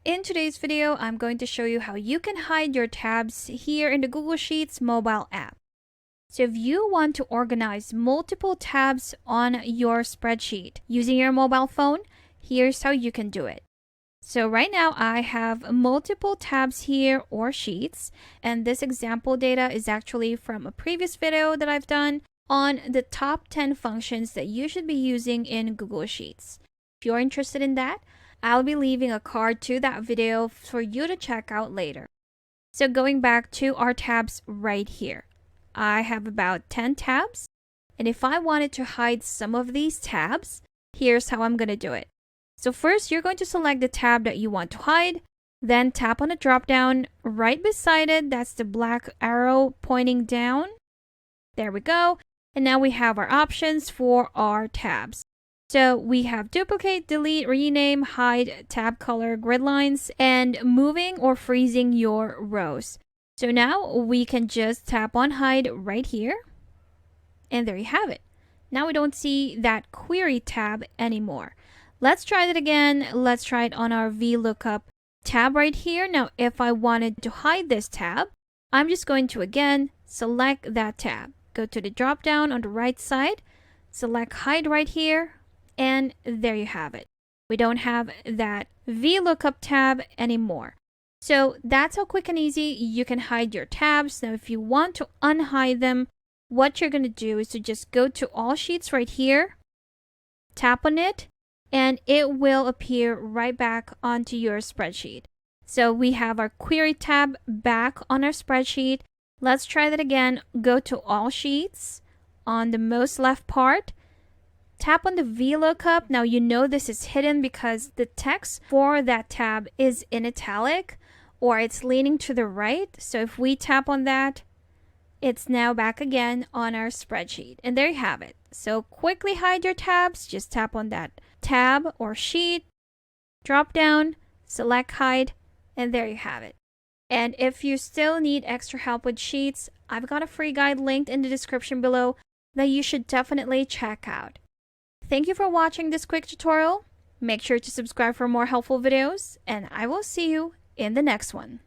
In today's video, I'm going to show you how you can hide your tabs here in the Google Sheets mobile app. So if you want to organize multiple tabs on your spreadsheet using your mobile phone, here's how you can do it. So right now I have multiple tabs here or sheets, and this example data is actually from a previous video that I've done on the top 10 functions that you should be using in Google Sheets. If you're interested in that, I'll be leaving a card to that video for you to check out later. So going back to our tabs right here, I have about 10 tabs. And if I wanted to hide some of these tabs, here's how I'm going to do it. So first, you're going to select the tab that you want to hide, then tap on the drop down right beside it. That's the black arrow pointing down. There we go. And now we have our options for our tabs. So we have duplicate, delete, rename, hide, tab color, grid lines, and moving or freezing your rows. So now we can just tap on hide right here. And there you have it. Now we don't see that query tab anymore. Let's try that again. Let's try it on our VLOOKUP tab right here. Now, if I wanted to hide this tab, I'm just going to again select that tab. Go to the drop down on the right side, select hide right here. And there you have it. We don't have that VLOOKUP tab anymore. So that's how quick and easy you can hide your tabs. Now, if you want to unhide them, what you're going to do is to just go to all sheets right here, tap on it, and it will appear right back onto your spreadsheet. So we have our query tab back on our spreadsheet. Let's try that again. Go to all sheets on the most left part. Tap on the VLOOKUP. Now you know this is hidden because the text for that tab is in italic or it's leaning to the right. So if we tap on that, it's now back again on our spreadsheet. And there you have it. So quickly hide your tabs. Just tap on that tab or sheet, drop down, select hide, and there you have it. And if you still need extra help with sheets, I've got a free guide linked in the description below that you should definitely check out. Thank you for watching this quick tutorial. Make sure to subscribe for more helpful videos, and I will see you in the next one.